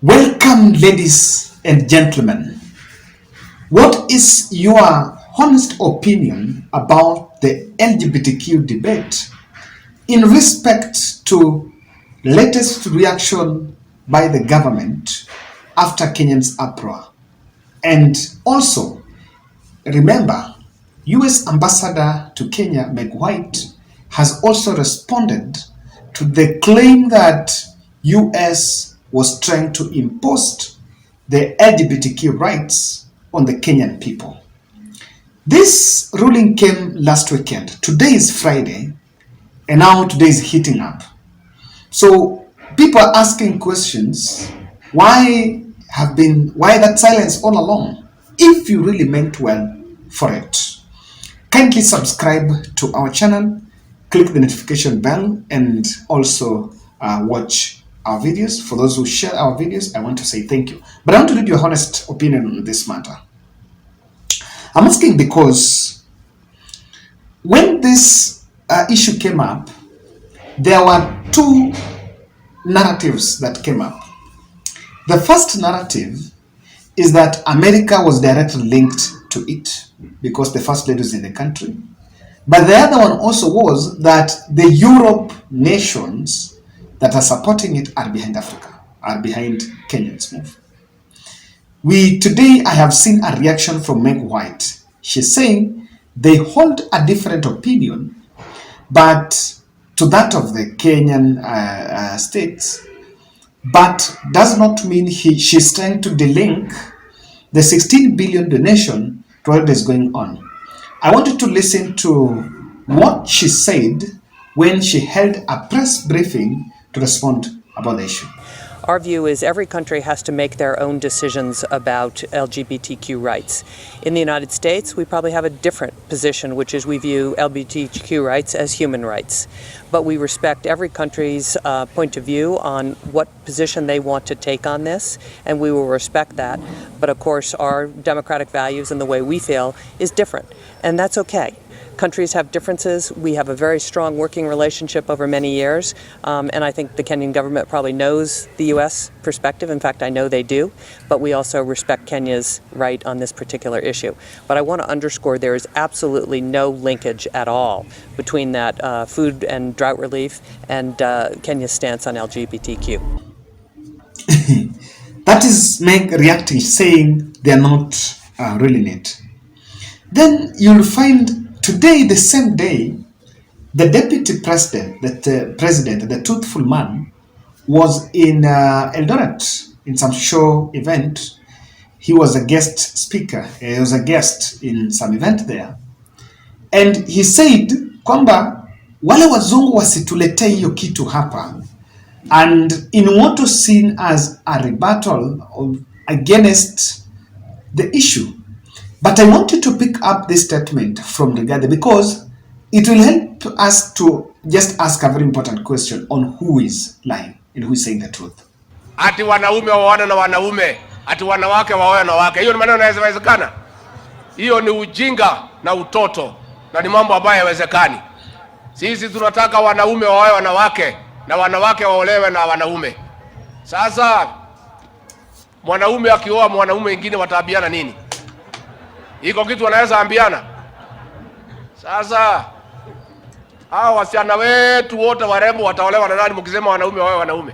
Welcome, ladies and gentlemen. What is your honest opinion about the LGBTQ debate in respect to latest reaction by the government after Kenyan's uproar? And also, remember, US Ambassador to Kenya, Meg White, has also responded to the claim that US was trying to impose the LGBTQ rights on the Kenyan people. This ruling came last weekend. Today is Friday, and now today is heating up. So people are asking questions. Why that silence all along? If you really meant well for it, kindly subscribe to our channel, click the notification bell, and also watch our videos. For those who share our videos, I want to say thank you. But I want to read your honest opinion on this matter. I'm asking because when this issue came up, there were two narratives that came up. The first narrative is that America was directly linked to it because the first lady is in the country. But the other one also was that the Europe nations that are supporting it are behind Africa, are behind Kenya's move. Today I have seen a reaction from Meg White. She's saying they hold a different opinion, but to that of the Kenyan states, but does not mean she's trying to delink the 16 billion donation to what is going on. I wanted to listen to what she said when she held a press briefing to respond about the issue. Our view is every country has to make their own decisions about LGBTQ rights. In the United States, we probably have a different position, which is we view LGBTQ rights as human rights. But we respect every country's point of view on what position they want to take on this, and we will respect that. But of course, our democratic values and the way we feel is different, and that's okay. Countries have differences. We have a very strong working relationship over many years, and I think the Kenyan government probably knows the U.S. perspective. In fact, I know they do, but we also respect Kenya's right on this particular issue. But I want to underscore there is absolutely no linkage at all between that food and drought relief and Kenya's stance on LGBTQ. That is Meg reacting, saying they're not really in it. Then you'll find today, the same day, the deputy president, the truthful man, was in Eldoret in some show event. He was a guest speaker. He was a guest in some event there. And he said kwamba wale wazungu wasituletee hiyo kitu hapa, and in what was seen as a rebuttal against the issue. But I wanted to pick up this statement from Rigathi because it will help us to just ask a very important question on who is lying and who is saying the truth. Ati wanaume waoane na wanaume, ati wanawake waoane na wanawake. Hiyo ni maneno yanawezekana? Hiyo ni ujinga na utoto, na ni mambo ambayo hayawezekani. Sisi tunataka wanaume waoane wanawake na wanawake waolewe na wanaume. Sasa mwanaume akioa mwanaume mwingine wataabiana nini? Iko kitu wanaweza ambiana? Sasa hao wasichana wetu wote warembo wataolewa na nani mkisema wanaume wawe wanaume?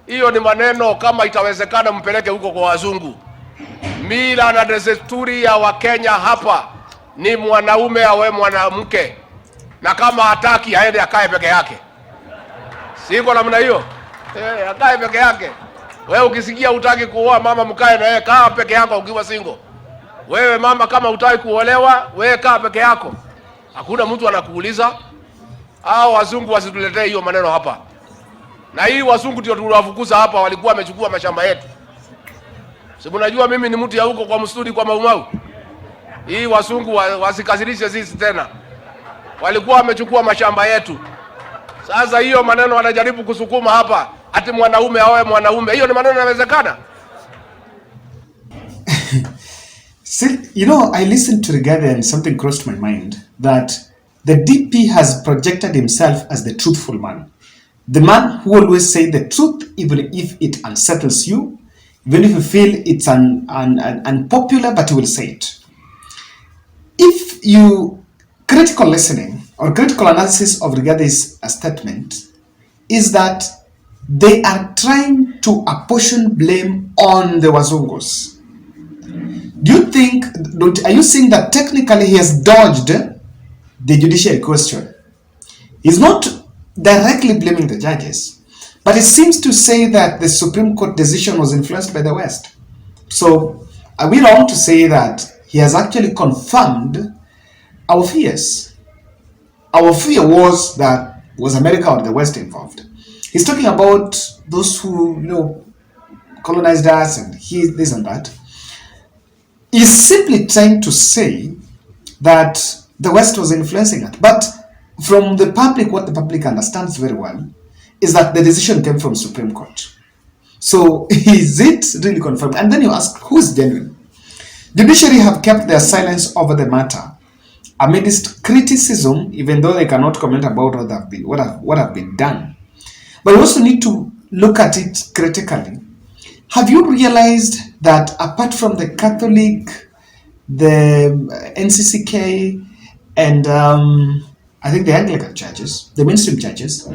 Hiyo ni maneno, kama itawezekana mpeleke huko kwa wazungu. Mila na desturi ya Wakenya hapa ni mwanaume awe mwanamke, na kama hataki aende akae peke yake. Siko namna hiyo. Akae peke yake. Wewe ukisikia hutaki kuoa mama, mkae na yeye, kaa peke yako ukiwa single. Wewe mama, kama hutaki kuolewa, wewe kaa peke yako. Hakuna mtu anakuuliza. Hao wazungu wasituletee hiyo maneno hapa. Na hii wazungu ndio tuliwafukuza hapa, walikuwa wamechukua mashamba yetu. Si mnajua mimi ni mtu ya huko kwa mstudi kwa Maumau. Hii wazungu wasikasirishe sisi tena. Walikuwa wamechukua mashamba yetu. Sasa hiyo maneno wanajaribu kusukuma hapa, ati mwanaume awe mwanaume. Hiyo ni maneno yanawezekana? See, I listened to Rigathi and something crossed my mind that the DP has projected himself as the truthful man. The man who always say the truth, even if it unsettles you, even if you feel it's unpopular, but he will say it. If you critical listening or critical analysis of Rigathi's statement is that they are trying to apportion blame on the Wazungos. Do you think, are you saying that technically he has dodged the judiciary question? He's not directly blaming the judges, but it seems to say that the Supreme Court decision was influenced by the West. So are we wrong to say that he has actually confirmed our fears? Our fear was that was America or the West involved. He's talking about those who colonized us and this and that. He's simply trying to say that the West was influencing it. But from the public, what the public understands very well is that the decision came from Supreme Court. So is it really confirmed? And then you ask, who's genuine? Judiciary have kept their silence over the matter amidst criticism, even though they cannot comment about what have been done. But we also need to look at it critically. Have you realized that apart from the Catholic, the NCCK, and I think the Anglican churches, the mainstream churches,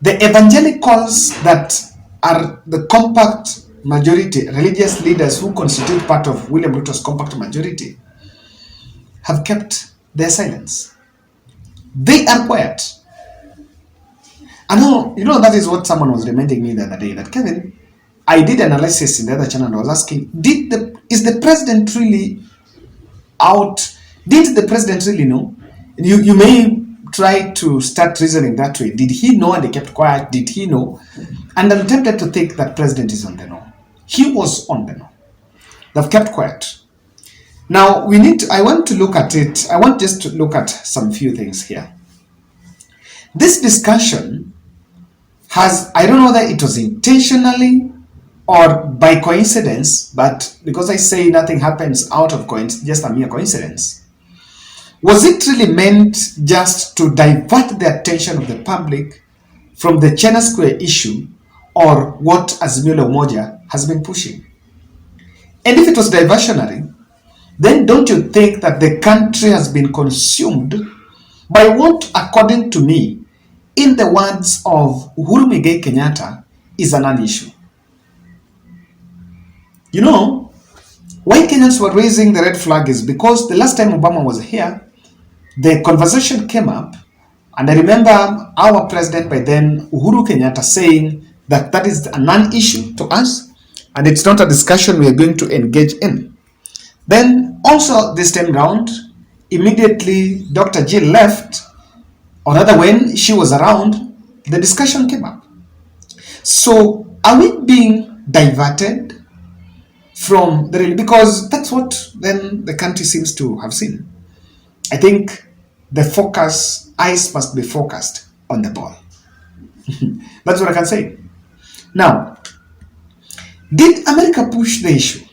the evangelicals that are the compact majority, religious leaders who constitute part of William Ruto's compact majority, have kept their silence. They are quiet. I know, that is what someone was reminding me the other day, that Kevin, I did analysis in the other channel and I was asking, is the president really out? Did the president really know? You may try to start reasoning that way. Did he know and they kept quiet? Did he know? And I'm tempted to think that president is on the know. He was on the know. They've kept quiet. Now, I want to look at it. I want just to look at some few things here. This discussion I don't know whether it was intentionally or by coincidence, but because I say nothing happens out of coincidence, just a mere coincidence. Was it really meant just to divert the attention of the public from the China Square issue or what Azimio la Umoja has been pushing? And if it was diversionary, then don't you think that the country has been consumed by what, according to me, in the words of Uhuru Muigai Kenyatta, is a non-issue? Why Kenyans were raising the red flag is because the last time Obama was here, the conversation came up, and I remember our president by then, Uhuru Kenyatta, saying that is a non-issue to us, and it's not a discussion we are going to engage in. Then also this time round, immediately Dr. Jill left, or rather when she was around, the discussion came up. So are we being diverted from the real? Because that's what then the country seems to have seen. I think the eyes must be focused on the ball. That's what I can say. Now, did America push the issue?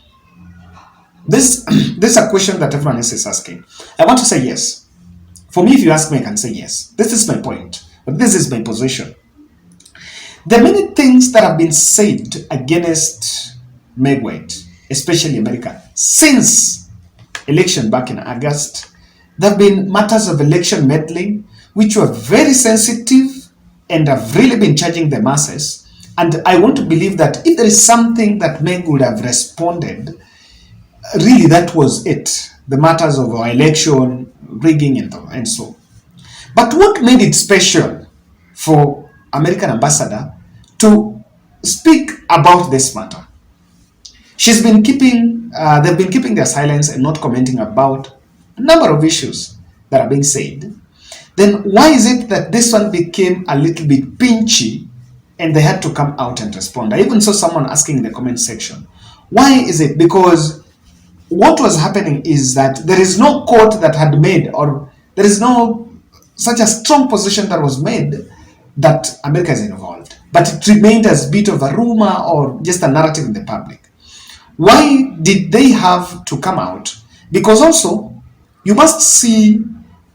This is a question that everyone else is asking. I want to say yes. For me, if you ask me, I can say yes. This is my point, but this is my position. There are many things that have been said against Meg White, especially America, since election back in August. There have been matters of election meddling, which were very sensitive and have really been charging the masses. And I want to believe that if there is something that Meg would have responded, really that was it. The matters of our election, rigging and so. But what made it special for American ambassador to speak about this matter? They've been keeping their silence and not commenting about a number of issues that are being said. Then why is it that this one became a little bit pinchy and they had to come out and respond? I even saw someone asking in the comment section, why is it? Because what was happening is that there is no court that had made, or there is no such a strong position that was made that America is involved. But it remained as a bit of a rumor or just a narrative in the public. Why did they have to come out? Because also, you must see,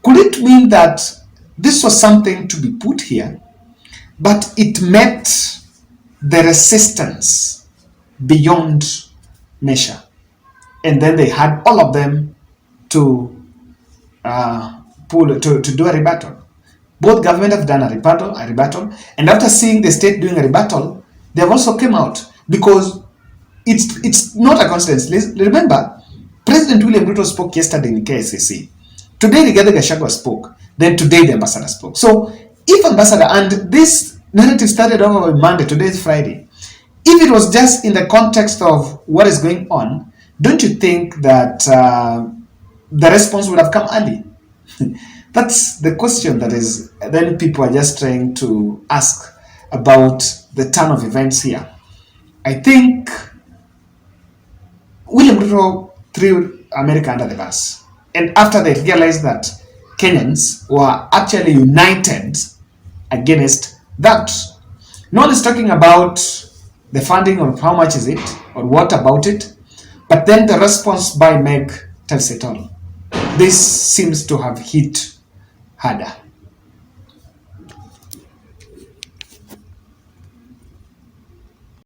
could it mean that this was something to be put here but it met the resistance beyond measure. And then they had all of them to do a rebuttal. Both government have done a rebuttal, and after seeing the state doing a rebuttal, they have also came out, because it's not a coincidence. Remember, President William Ruto spoke yesterday in KSCC. Today, Rigathi Gachagua spoke. Then today, the ambassador spoke. So, if ambassador, and this narrative started over Monday, today is Friday. If it was just in the context of what is going on, don't you think that the response would have come early? That's the question that is, then people are just trying to ask about the turn of events here. I think William Ruto threw America under the bus. And after they realized that Kenyans were actually united against that. No one is talking about the funding or how much is it or what about it, but then the response by Meg tells it all. This seems to have hit harder.